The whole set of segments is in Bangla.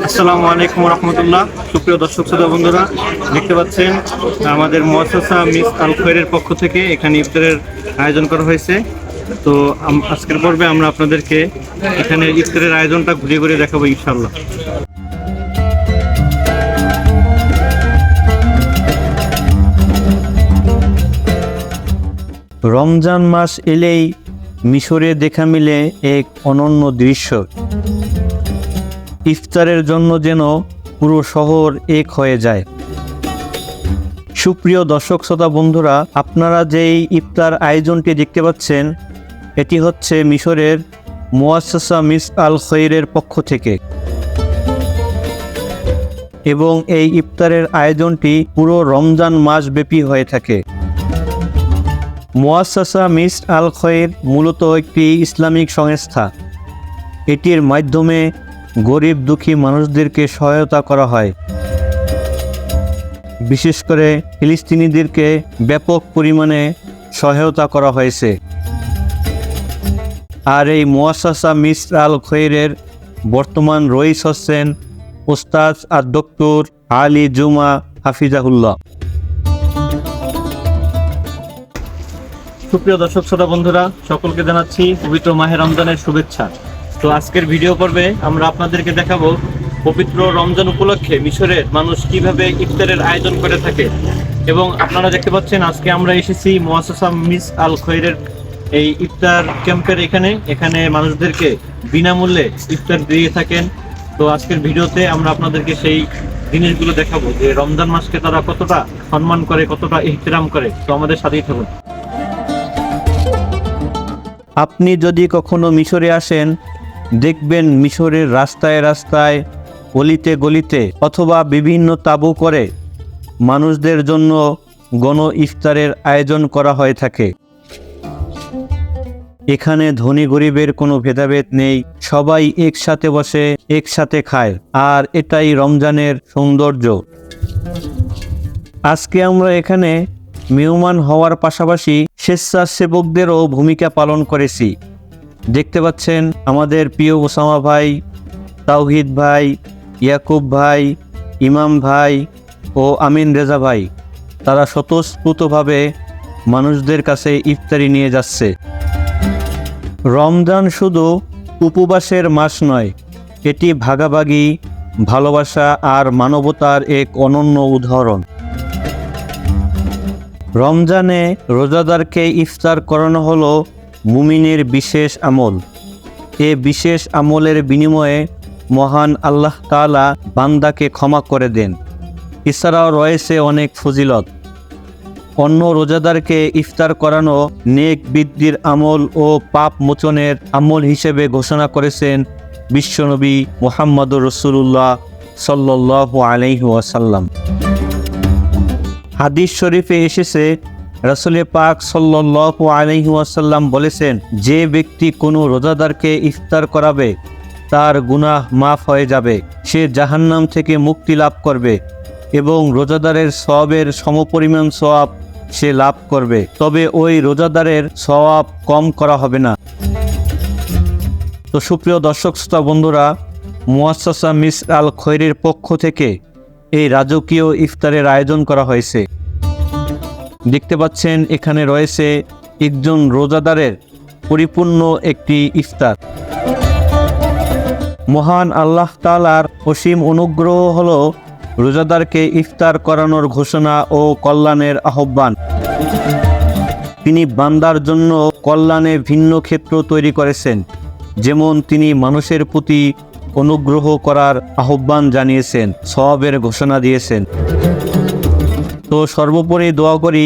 আসসালামু আলাইকুম রহমতুল্লাহ। সুপ্রিয় দর্শক শ্রোতা বন্ধুরা, দেখতে পাচ্ছেন আমাদের মুআসসাসা মিস আল খৈরের পক্ষ থেকে এখানে ইফতারের আয়োজন করা হয়েছে। তো আজকের পর্বে আমরা আপনাদেরকে এখানে ইফতারের আয়োজনটা ঘুরে ঘুরে দেখাবো ইনশাআল্লাহ। রমজান মাস এলেই মিশরে দেখা মিলে এক অনন্য দৃশ্য। ইফতারের জন্য যেন পুরো শহর এক হয়ে যায়। সুপ্রিয় দর্শক শ্রোতা বন্ধুরা, আপনারা যেই ইফতার আয়োজনটি দেখতে পাচ্ছেন, এটি হচ্ছে মিশরের মুআসসাসা মিস আল খৈরের পক্ষ থেকে, এবং এই ইফতারের আয়োজনটি পুরো রমজান মাসব্যাপী হয়ে থাকে। মুআসসাসা মিস আল খৈর মূলত একটি ইসলামিক সংস্থা। এটির মাধ্যমে গরিব দুঃখী মানুষদেরকে সহায়তা করা হয়। বিশেষ করে ফিলিস্তিনিদেরকে ব্যাপক পরিমাণে সহায়তা করা হয়েছে। আর এই মুআসসাসা মিস আল খৈরের বর্তমান রইস হচ্ছেন ওস্তাদ ডক্টর আলী জুমা হাফিজাহুল্লাহ। সুপ্রিয় দর্শক শ্রোতা বন্ধুরা, সকলকে জানাচ্ছি পবিত্র মাহে রমজানের শুভেচ্ছা। তো আজকের ভিডিও পর্বে আমরা আপনাদেরকে দেখাবো পবিত্র রমজান উপলক্ষে মিশরের মানুষ কিভাবে ইফতারের আয়োজন করে থাকে। এবং আপনারা দেখতে পাচ্ছেন আজকে আমরা এসেছি মুআসসাসা মিস আল খৈরের এই ইফতার ক্যাম্পের এখানে মানুষদেরকে বিনামূল্যে ইফতার দিয়ে থাকেন। তো আজকের ভিডিওতে আমরা আপনাদেরকে সেই জিনিসগুলো দেখাবো যে রমজান মাসকে তারা কতটা সম্মান করে, কতটা ইহতিরাম করে। তো আমাদের সাথেই থাকুন। আপনি যদি কখনো মিশরে আসেন, দেখবেন মিশরের রাস্তায় রাস্তায়, গলিতে গলিতে অথবা বিভিন্ন তাঁবু করে মানুষদের জন্য গণ ইফতারের আয়োজন করা হয়ে থাকে। এখানে ধনী গরিবের কোনো ভেদাভেদ নেই, সবাই একসাথে বসে একসাথে খায়, আর এটাই রমজানের সৌন্দর্য। আজকে আমরা এখানে মেহমান হওয়ার পাশাপাশি স্বেচ্ছাসেবকদেরও ভূমিকা পালন করেছি। দেখতে পাচ্ছেন আমাদের প্রিয় ওসামা ভাই, তাওহিদ ভাই, ইয়াকুব ভাই, ইমাম ভাই ও আমিন রেজা ভাই, তারা স্বতঃস্ফূর্তভাবে মানুষদের কাছে ইফতারি নিয়ে যাচ্ছে। রমজান শুধু উপবাসের মাস নয়, এটি ভাগাভাগি, ভালোবাসা আর মানবতার এক অনন্য উদাহরণ। রমজানে রোজাদারকে ইফতার করানো হলো মুমিনের বিশেষ আমল। এ বিশেষ আমলের বিনিময়ে মহান আল্লাহ তাআলা বান্দাকে ক্ষমা করে দেন। এছাড়াও রয়েছে অনেক ফজিলত। অন্য রোজাদারকে ইফতার করানো নেক বৃদ্ধির আমল ও পাপ মোচনের আমল হিসেবে ঘোষণা করেছেন বিশ্বনবী মুহাম্মদুর রাসূলুল্লাহ সাল্লাল্লাহু আলাইহি ওয়াসাল্লাম। হাদিস শরীফে এসেছে, রাসূল পাক সাল্লাল্লাহু আলাইহি ওয়াসাল্লাম বলেছেন, যে ব্যক্তি কোনো রোজাদারকে ইফতার করাবে তার গুনাহ মাফ হয়ে যাবে, সে জাহান্নাম থেকে মুক্তি লাভ করবে এবং রোজাদারের সওয়াবের সমপরিমাণ সওয়াব সে লাভ করবে, তবে ওই রোজাদারের সওয়াব কম করা হবে না। তো সুপ্রিয় দর্শক শ্রোতা বন্ধুরা, মুআসসাসা মিস আল খৈরের পক্ষ থেকে এই রাজকীয় ইফতারের আয়োজন করা হয়েছে। দেখতে পাচ্ছেন এখানে রয়েছে একজন রোজাদারের পরিপূর্ণ একটি ইফতার। মহান আল্লাহ তাআলার অসীম অনুগ্রহ হলো রোজাদারকে ইফতার করানোর ঘোষণা ও কল্যাণের আহ্বান। তিনি বান্দার জন্য কল্যাণে ভিন্ন ক্ষেত্র তৈরি করেছেন, যেমন তিনি মানুষের প্রতি অনুগ্রহ করার আহ্বান জানিয়েছেন, সওয়াবের ঘোষণা দিয়েছেন। তো সর্বোপরি দোয়া করি,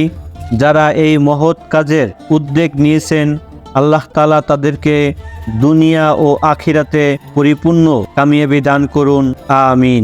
যারা এই মহৎ কাজের উদ্যোগ নিয়েছেন, আল্লাহ তাআলা তাদেরকে দুনিয়া ও আখিরাতে পরিপূর্ণ কামিয়াবি দান করুন। আমিন।